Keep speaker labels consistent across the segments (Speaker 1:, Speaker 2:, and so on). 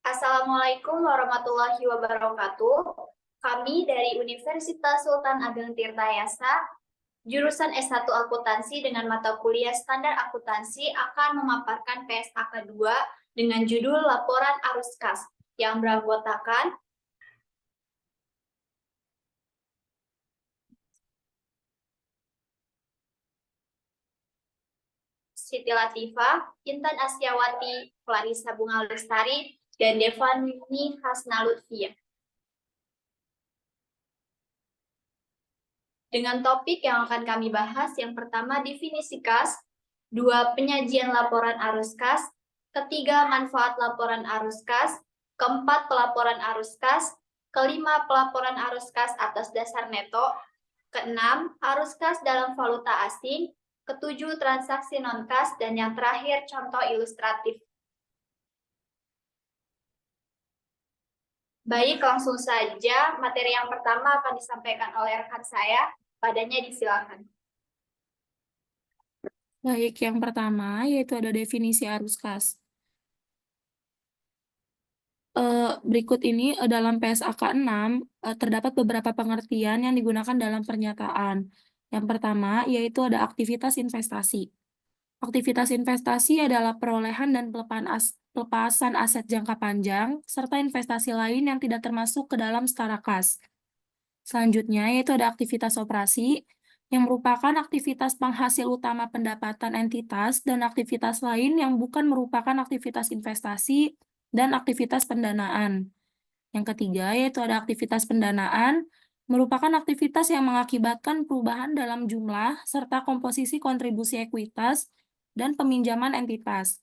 Speaker 1: Assalamualaikum warahmatullahi wabarakatuh. Kami dari Universitas Sultan Ageng Tirtayasa, jurusan S1 Akuntansi dengan mata kuliah Standar Akuntansi akan memaparkan PSAK 2 dengan judul Laporan Arus Kas yang beranggotakan Siti Latifah, Intan Asyawati, Clarissa Bunga Lestari, dan Devani Hasna Lutfia. Dengan topik yang akan kami bahas, yang pertama definisi kas, dua penyajian laporan arus kas, ketiga manfaat laporan arus kas, keempat pelaporan arus kas, kelima pelaporan arus kas atas dasar neto, keenam arus kas dalam valuta asing, ketujuh transaksi non kas, dan yang terakhir contoh ilustratif. Baik, langsung saja materi yang pertama akan disampaikan oleh rekan saya. Padanya disilakan.
Speaker 2: Baik, yang pertama yaitu ada definisi arus kas. Berikut ini dalam PSAK 6 terdapat beberapa pengertian yang digunakan dalam pernyataan. Yang pertama yaitu ada aktivitas investasi. Aktivitas investasi adalah perolehan dan pelepasan aset jangka panjang, serta investasi lain yang tidak termasuk ke dalam setara kas. Selanjutnya yaitu ada aktivitas operasi, yang merupakan aktivitas penghasil utama pendapatan entitas dan aktivitas lain yang bukan merupakan aktivitas investasi dan aktivitas pendanaan. Yang ketiga yaitu ada aktivitas pendanaan, merupakan aktivitas yang mengakibatkan perubahan dalam jumlah serta komposisi kontribusi ekuitas dan peminjaman entitas.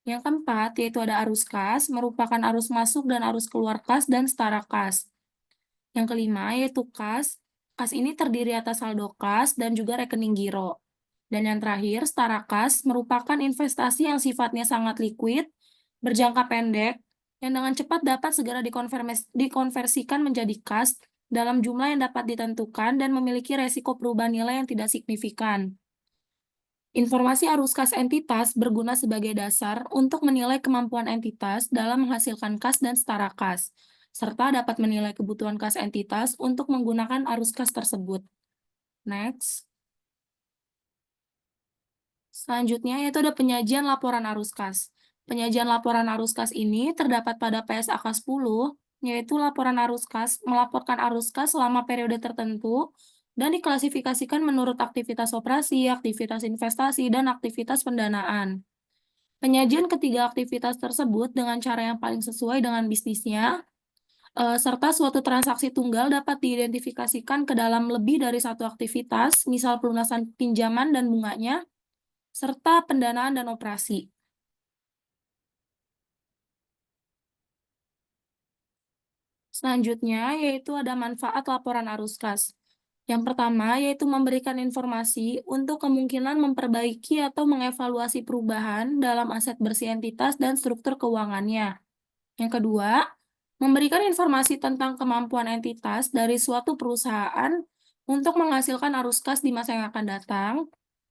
Speaker 2: Yang keempat yaitu ada arus kas, merupakan arus masuk dan arus keluar kas dan setara kas. Yang kelima yaitu kas. Kas ini terdiri atas saldo kas dan juga rekening giro. Dan yang terakhir, setara kas merupakan investasi yang sifatnya sangat liquid, berjangka pendek, yang dengan cepat dapat segera dikonversikan menjadi kas dalam jumlah yang dapat ditentukan dan memiliki resiko perubahan nilai yang tidak signifikan. Informasi arus kas entitas berguna sebagai dasar untuk menilai kemampuan entitas dalam menghasilkan kas dan setara kas, serta dapat menilai kebutuhan kas entitas untuk menggunakan arus kas tersebut. Next. Selanjutnya yaitu ada penyajian laporan arus kas. Penyajian laporan arus kas ini terdapat pada PSAK 10, yaitu laporan arus kas melaporkan arus kas selama periode tertentu dan diklasifikasikan menurut aktivitas operasi, aktivitas investasi, dan aktivitas pendanaan. Penyajian ketiga aktivitas tersebut dengan cara yang paling sesuai dengan bisnisnya, serta suatu transaksi tunggal dapat diidentifikasikan ke dalam lebih dari satu aktivitas, misal pelunasan pinjaman dan bunganya, serta pendanaan dan operasi. Selanjutnya, yaitu ada manfaat laporan arus kas. Yang pertama, yaitu memberikan informasi untuk kemungkinan memperbaiki atau mengevaluasi perubahan dalam aset bersih entitas dan struktur keuangannya. Yang kedua, memberikan informasi tentang kemampuan entitas dari suatu perusahaan untuk menghasilkan arus kas di masa yang akan datang.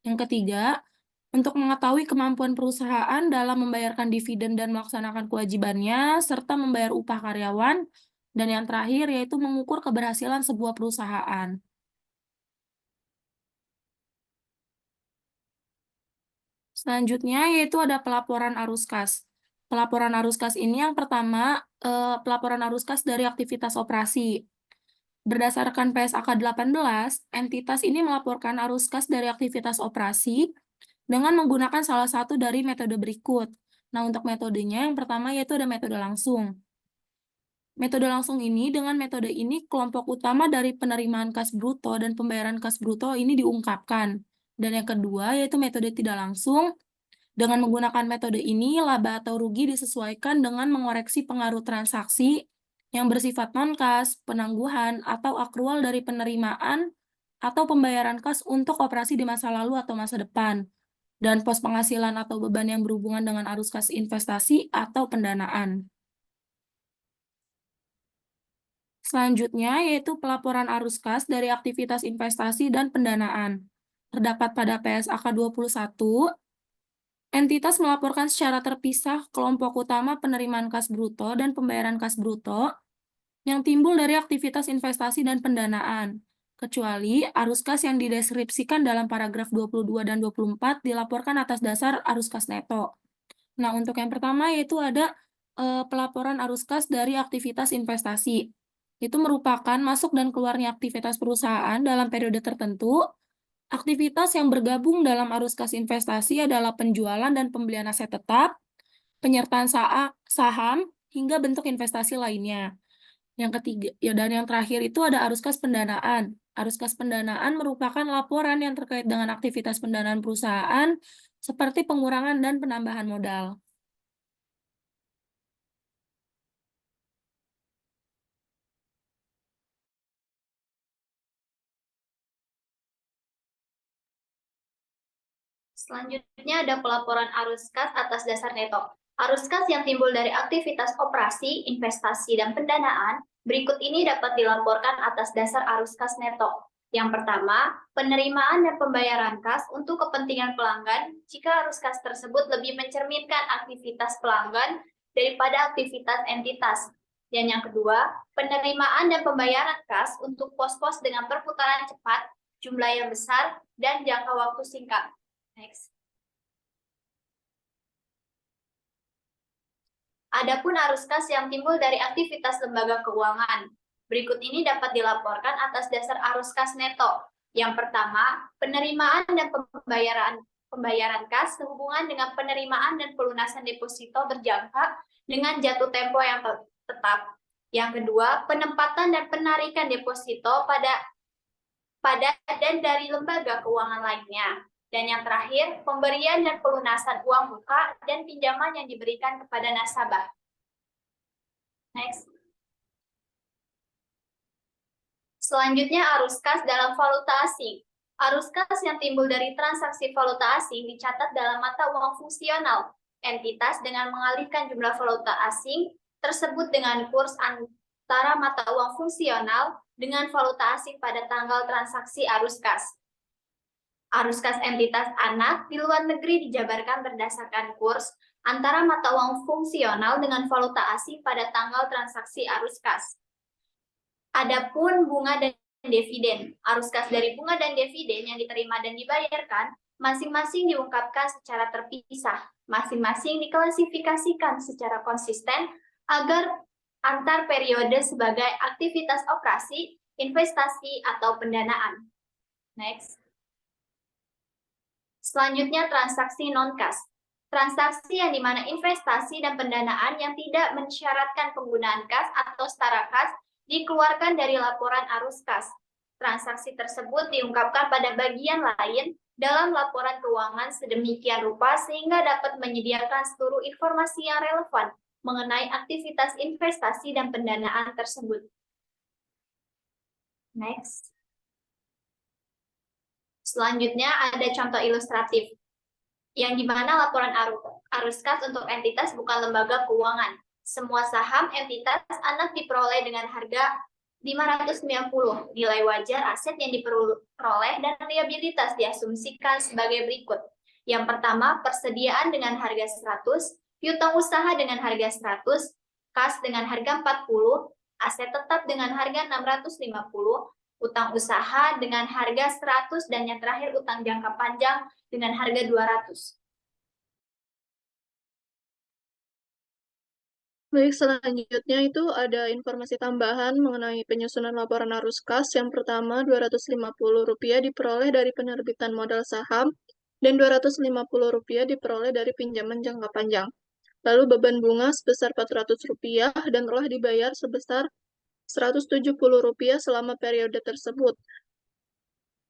Speaker 2: Yang ketiga, untuk mengetahui kemampuan perusahaan dalam membayarkan dividen dan melaksanakan kewajibannya, serta membayar upah karyawan. Dan yang terakhir, yaitu mengukur keberhasilan sebuah perusahaan. Selanjutnya, yaitu ada pelaporan arus kas. Pelaporan arus kas ini yang pertama, pelaporan arus kas dari aktivitas operasi. Berdasarkan PSAK 18, entitas ini melaporkan arus kas dari aktivitas operasi dengan menggunakan salah satu dari metode berikut. Nah, untuk metodenya yang pertama yaitu ada metode langsung. Metode langsung ini, dengan metode ini kelompok utama dari penerimaan kas bruto dan pembayaran kas bruto ini diungkapkan. Dan yang kedua yaitu metode tidak langsung. Dengan menggunakan metode ini, laba atau rugi disesuaikan dengan mengoreksi pengaruh transaksi yang bersifat non-kas, penangguhan, atau akrual dari penerimaan atau pembayaran kas untuk operasi di masa lalu atau masa depan, dan pos penghasilan atau beban yang berhubungan dengan arus kas investasi atau pendanaan. Selanjutnya yaitu pelaporan arus kas dari aktivitas investasi dan pendanaan. Terdapat pada PSAK 21, Entitas melaporkan secara terpisah kelompok utama penerimaan kas bruto dan pembayaran kas bruto yang timbul dari aktivitas investasi dan pendanaan, kecuali arus kas yang dideskripsikan dalam paragraf 22 dan 24 dilaporkan atas dasar arus kas neto. Nah, untuk yang pertama yaitu ada pelaporan arus kas dari aktivitas investasi. Itu merupakan masuk dan keluarnya aktivitas perusahaan dalam periode tertentu. Aktivitas yang bergabung dalam arus kas investasi adalah penjualan dan pembelian aset tetap, penyertaan saham, hingga bentuk investasi lainnya. Yang ketiga, ya, dan yang terakhir itu ada arus kas pendanaan. Arus kas pendanaan merupakan laporan yang terkait dengan aktivitas pendanaan perusahaan, seperti pengurangan dan penambahan modal.
Speaker 1: Selanjutnya ada pelaporan arus kas atas dasar neto. Arus kas yang timbul dari aktivitas operasi, investasi, dan pendanaan berikut ini dapat dilaporkan atas dasar arus kas neto. Yang pertama, penerimaan dan pembayaran kas untuk kepentingan pelanggan jika arus kas tersebut lebih mencerminkan aktivitas pelanggan daripada aktivitas entitas. Dan yang kedua, penerimaan dan pembayaran kas untuk pos-pos dengan perputaran cepat, jumlah yang besar, dan jangka waktu singkat. Next. Adapun arus kas yang timbul dari aktivitas lembaga keuangan. Berikut ini dapat dilaporkan atas dasar arus kas neto. Yang pertama, penerimaan dan pembayaran kas sehubungan dengan penerimaan dan pelunasan deposito berjangka dengan jatuh tempo yang tetap. Yang kedua, penempatan dan penarikan deposito pada dan dari lembaga keuangan lainnya. Dan yang terakhir, pemberian dan pelunasan uang muka dan pinjaman yang diberikan kepada nasabah. Next. Selanjutnya, arus kas dalam valuta asing. Arus kas yang timbul dari transaksi valuta asing dicatat dalam mata uang fungsional. Entitas dengan mengalihkan jumlah valuta asing tersebut dengan kurs antara mata uang fungsional dengan valuta asing pada tanggal transaksi arus kas. Arus kas entitas anak di luar negeri dijabarkan berdasarkan kurs antara mata uang fungsional dengan valuta asing pada tanggal transaksi arus kas. Adapun bunga dan dividen, arus kas dari bunga dan dividen yang diterima dan dibayarkan masing-masing diungkapkan secara terpisah, masing-masing diklasifikasikan secara konsisten agar antar periode sebagai aktivitas operasi, investasi, atau pendanaan. Next. Selanjutnya, transaksi non-kas. Transaksi yang dimana investasi dan pendanaan yang tidak mensyaratkan penggunaan kas atau setara kas dikeluarkan dari laporan arus kas. Transaksi tersebut diungkapkan pada bagian lain dalam laporan keuangan sedemikian rupa sehingga dapat menyediakan seluruh informasi yang relevan mengenai aktivitas investasi dan pendanaan tersebut. Next. Selanjutnya ada contoh ilustratif, yang dimana laporan arus kas untuk entitas bukan lembaga keuangan. Semua saham entitas anak diperoleh dengan harga 590. Nilai wajar aset yang diperoleh dan liabilitas diasumsikan sebagai berikut. Yang pertama, persediaan dengan harga 100, piutang usaha dengan harga 100, kas dengan harga 40, aset tetap dengan harga 650, utang usaha dengan harga 100, dan yang terakhir utang jangka panjang dengan harga 200.
Speaker 3: Baik, selanjutnya itu ada informasi tambahan mengenai penyusunan laporan arus kas. Yang pertama, Rp250 diperoleh dari penerbitan modal saham dan Rp250 diperoleh dari pinjaman jangka panjang. Lalu beban bunga sebesar Rp400 dan telah dibayar sebesar Rp170 selama periode tersebut.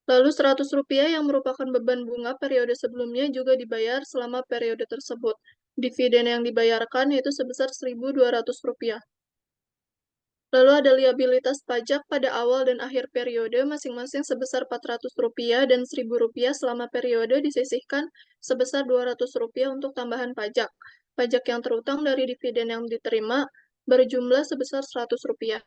Speaker 3: Lalu Rp100 yang merupakan beban bunga periode sebelumnya juga dibayar selama periode tersebut. Dividen yang dibayarkan yaitu sebesar Rp1.200. Lalu ada liabilitas pajak pada awal dan akhir periode masing-masing sebesar Rp400 dan Rp1.000 selama periode disisihkan sebesar Rp200 untuk tambahan pajak. Pajak yang terutang dari dividen yang diterima berjumlah sebesar Rp100.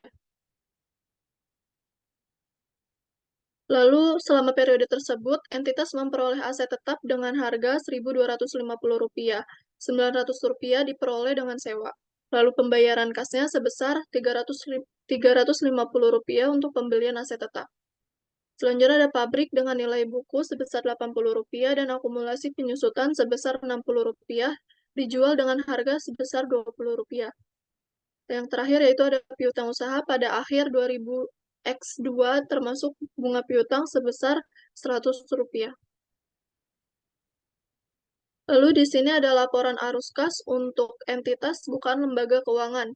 Speaker 3: Lalu, selama periode tersebut, entitas memperoleh aset tetap dengan harga Rp1.250. Rp900 diperoleh dengan sewa. Lalu pembayaran kasnya sebesar Rp350 untuk pembelian aset tetap. Selanjutnya ada pabrik dengan nilai buku sebesar Rp80 dan akumulasi penyusutan sebesar Rp60 dijual dengan harga sebesar Rp20. Yang terakhir yaitu ada piutang usaha pada akhir 2000X2 termasuk bunga piutang sebesar Rp100. Lalu di sini ada laporan arus kas untuk entitas bukan lembaga keuangan.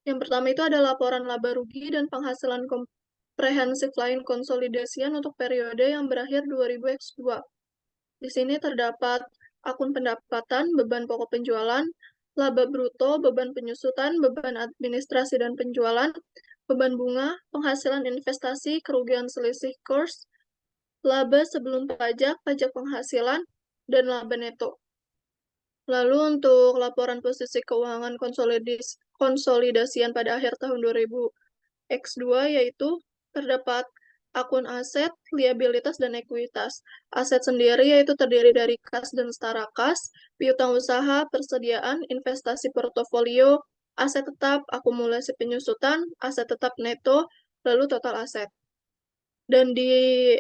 Speaker 3: Yang pertama itu ada laporan laba rugi dan penghasilan komprehensif lain konsolidasian untuk periode yang berakhir 2000X2. Di sini terdapat akun pendapatan, beban pokok penjualan, laba bruto, beban penyusutan, beban administrasi dan penjualan, beban bunga, penghasilan investasi, kerugian selisih kurs, laba sebelum pajak, pajak penghasilan, dan laba neto. Lalu untuk laporan posisi keuangan konsolidasian pada akhir tahun 2000X2 yaitu terdapat akun aset, liabilitas, dan ekuitas. Aset sendiri yaitu terdiri dari kas dan setara kas, piutang usaha, persediaan, investasi portofolio, aset tetap, akumulasi penyusutan, aset tetap neto, lalu total aset. Dan di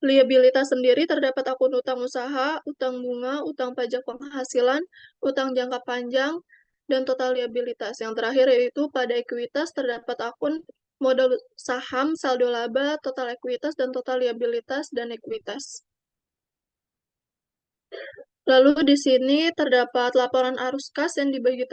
Speaker 3: liabilitas sendiri terdapat akun utang usaha, utang bunga, utang pajak penghasilan, utang jangka panjang, dan total liabilitas. Yang terakhir yaitu pada ekuitas terdapat akun modal saham, saldo laba, total ekuitas, dan total liabilitas dan ekuitas. Lalu di sini terdapat laporan arus kas yang dibagi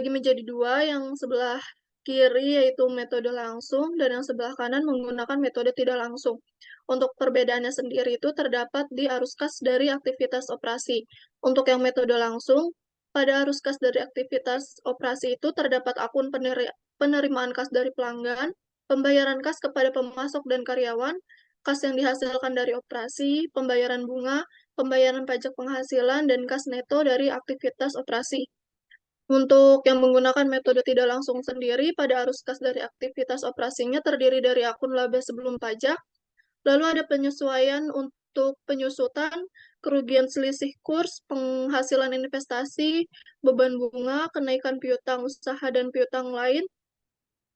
Speaker 3: menjadi dua, yang sebelah kiri yaitu metode langsung dan yang sebelah kanan menggunakan metode tidak langsung. Untuk perbedaannya sendiri itu terdapat di arus kas dari aktivitas operasi. Untuk yang metode langsung, pada arus kas dari aktivitas operasi itu terdapat akun penerimaan kas dari pelanggan, pembayaran kas kepada pemasok dan karyawan, kas yang dihasilkan dari operasi, pembayaran bunga, pembayaran pajak penghasilan, dan kas neto dari aktivitas operasi. Untuk yang menggunakan metode tidak langsung sendiri, pada arus kas dari aktivitas operasinya terdiri dari akun laba sebelum pajak, lalu ada penyesuaian untuk penyusutan, kerugian selisih kurs, penghasilan investasi, beban bunga, kenaikan piutang usaha dan piutang lain,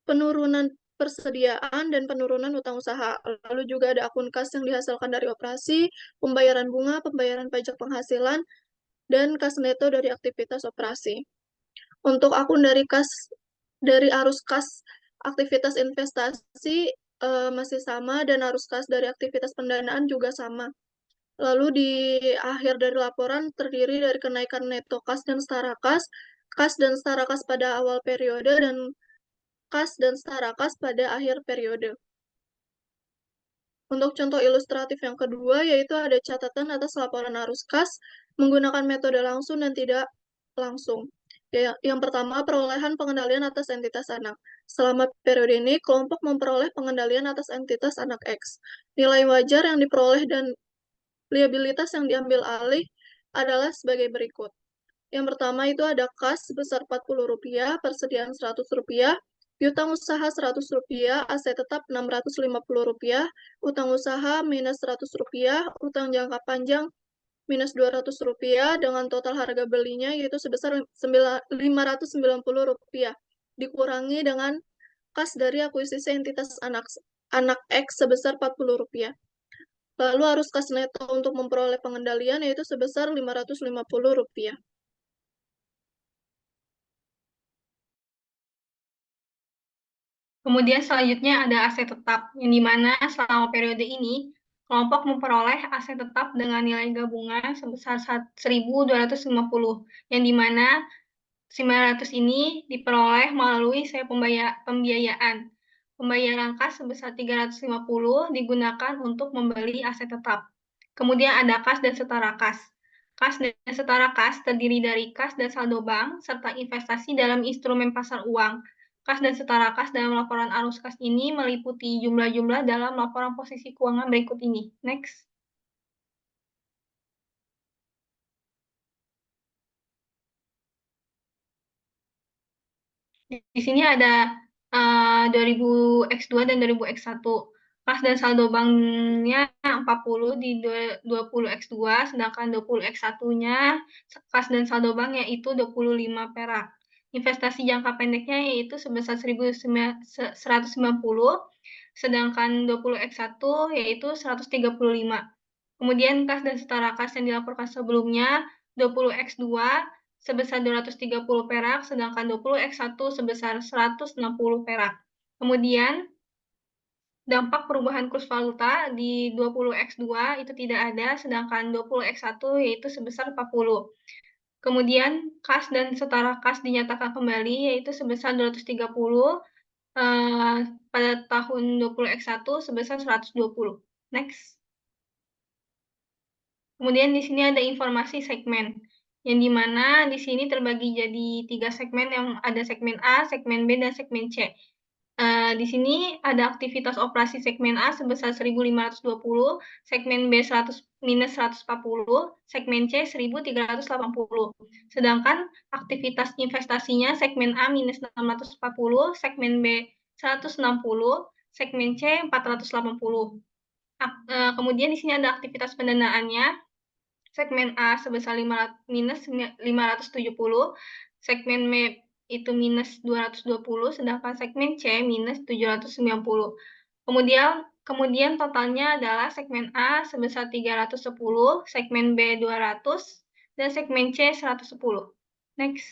Speaker 3: penurunan persediaan, dan penurunan utang usaha. Lalu juga ada akun kas yang dihasilkan dari operasi, pembayaran bunga, pembayaran pajak penghasilan, dan kas neto dari aktivitas operasi. Untuk akun dari arus kas aktivitas investasi masih sama, dan arus kas dari aktivitas pendanaan juga sama. Lalu di akhir dari laporan terdiri dari kenaikan neto kas dan setara kas dan setara kas pada awal periode, dan kas dan setara kas pada akhir periode. Untuk contoh ilustratif yang kedua, yaitu ada catatan atas laporan arus kas menggunakan metode langsung dan tidak langsung. Yang pertama, perolehan pengendalian atas entitas anak. Selama periode ini, kelompok memperoleh pengendalian atas entitas anak X. Nilai wajar yang diperoleh dan liabilitas yang diambil alih adalah sebagai berikut. Yang pertama itu ada kas sebesar Rp40, persediaan Rp100, piutang usaha Rp100, aset tetap Rp650, utang usaha minus Rp100, utang jangka panjang minus Rp200, dengan total harga belinya yaitu sebesar Rp590, dikurangi dengan kas dari akuisisi entitas anak X sebesar Rp40. Lalu arus kas neto untuk memperoleh pengendalian yaitu sebesar Rp550.
Speaker 4: Kemudian selanjutnya ada aset tetap, yang dimana selama periode ini, kelompok memperoleh aset tetap dengan nilai gabungan sebesar 1.250, yang dimana 900 ini diperoleh melalui saya pembiayaan. Pembayaran kas sebesar 350 digunakan untuk membeli aset tetap. Kemudian ada kas dan setara kas. Kas dan setara kas terdiri dari kas dan saldo bank, serta investasi dalam instrumen pasar uang. Kas dan setara kas dalam laporan arus kas ini meliputi jumlah-jumlah dalam laporan posisi keuangan berikut ini. Next. Di sini ada 2000X2 dan 2000X1. Kas dan saldo banknya 40 di 20x2, sedangkan 20x1-nya kas dan saldo bank yaitu 25 perak. Investasi jangka pendeknya yaitu sebesar 1.190, sedangkan 20x1 yaitu 135. Kemudian kas dan setara kas yang dilaporkan sebelumnya 20x2 sebesar 230 perak, sedangkan 20x1 sebesar 160 perak. Kemudian dampak perubahan kurs valuta di 20x2 itu tidak ada, sedangkan 20x1 yaitu sebesar 40. Kemudian kas dan setara kas dinyatakan kembali yaitu sebesar 230, pada tahun 20x1 sebesar 120. Next. Kemudian di sini ada informasi segmen, yang dimana di sini terbagi jadi 3 segmen, yang ada segmen A, segmen B, dan segmen C. Di sini ada aktivitas operasi segmen A sebesar 1.520, segmen B minus 140, segmen C 1.380. Sedangkan aktivitas investasinya segmen A minus 640, segmen B 160, segmen C 480. Kemudian di sini ada aktivitas pendanaannya. Segmen A sebesar minus 570, segmen B itu minus 220, sedangkan segmen C minus 790. Kemudian totalnya adalah segmen A sebesar 310, segmen B 200, dan segmen C 110. Next.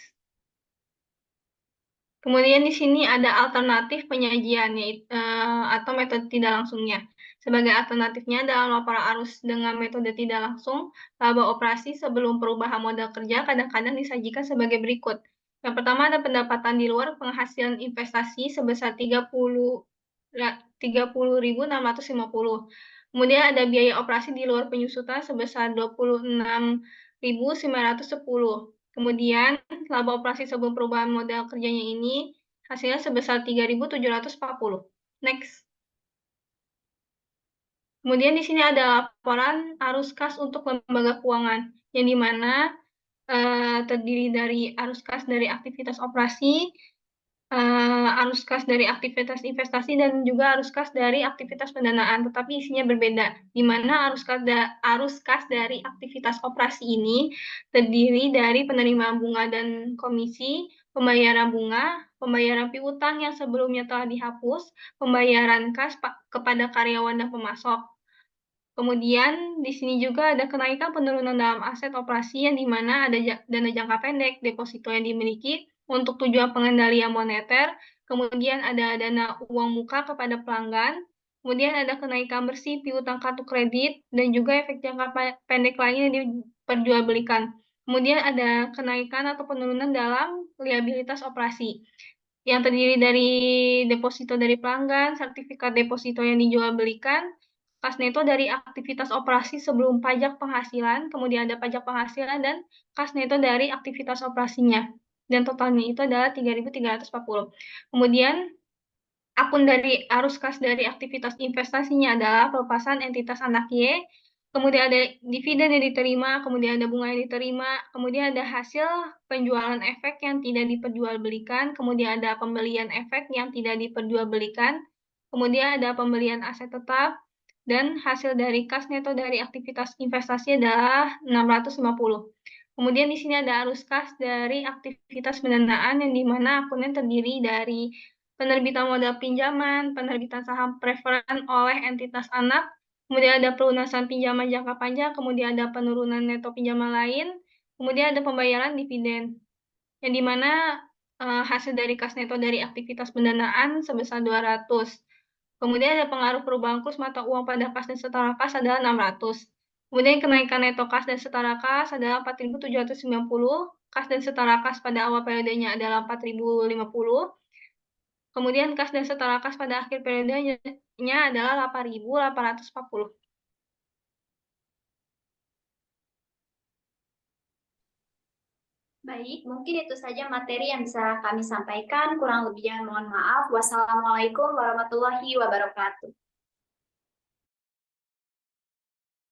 Speaker 4: Kemudian di sini ada alternatif penyajian atau metode tidak langsungnya. Sebagai alternatifnya dalam laporan arus dengan metode tidak langsung, laba operasi sebelum perubahan modal kerja kadang-kadang disajikan sebagai berikut. Yang pertama ada pendapatan di luar penghasilan investasi sebesar 30.650. Kemudian ada biaya operasi di luar penyusutan sebesar 26.910. Kemudian laba operasi sebelum perubahan modal kerjanya ini hasilnya sebesar 3.740. Next. Kemudian di sini ada laporan arus kas untuk lembaga keuangan, yang dimana terdiri dari arus kas dari aktivitas operasi, arus kas dari aktivitas investasi, dan juga arus kas dari aktivitas pendanaan, tetapi isinya berbeda, di mana arus kas dari aktivitas operasi ini terdiri dari penerimaan bunga dan komisi, pembayaran bunga, pembayaran piutang yang sebelumnya telah dihapus, pembayaran kas kepada karyawan dan pemasok. Kemudian di sini juga ada kenaikan penurunan dalam aset operasi, yang dimana ada dana jangka pendek, deposito yang dimiliki untuk tujuan pengendalian moneter, kemudian ada dana uang muka kepada pelanggan, kemudian ada kenaikan bersih piutang kartu kredit, dan juga efek jangka pendek lainnya yang diperjualbelikan. Kemudian ada kenaikan atau penurunan dalam liabilitas operasi, yang terdiri dari deposito dari pelanggan, sertifikat deposito yang dijualbelikan, kas neto dari aktivitas operasi sebelum pajak penghasilan, kemudian ada pajak penghasilan, dan kas neto dari aktivitas operasinya. Dan totalnya itu adalah 3.340. Kemudian akun dari arus kas dari aktivitas investasinya adalah pelepasan entitas anak Y, kemudian ada dividen yang diterima, kemudian ada bunga yang diterima, kemudian ada hasil penjualan efek yang tidak diperjualbelikan, kemudian ada pembelian efek yang tidak diperjualbelikan, kemudian ada pembelian aset tetap, dan hasil dari kas neto dari aktivitas investasi adalah 650. Kemudian di sini ada arus kas dari aktivitas pendanaan, yang dimana akunnya terdiri dari penerbitan modal pinjaman, penerbitan saham preferen oleh entitas anak, kemudian ada pelunasan pinjaman jangka panjang, kemudian ada penurunan neto pinjaman lain, kemudian ada pembayaran dividen, yang dimana hasil dari kas neto dari aktivitas pendanaan sebesar 200. Kemudian ada pengaruh perubahan kurs mata uang pada kas dan setara kas adalah 600. Kemudian kenaikan neto kas dan setara kas adalah 4.790, kas dan setara kas pada awal periodenya adalah 4.050. Kemudian kas dan setara kas pada akhir periodenya adalah 8.840.
Speaker 1: Baik, mungkin itu saja materi yang bisa kami sampaikan. Kurang lebihnya mohon maaf. Wassalamualaikum warahmatullahi wabarakatuh.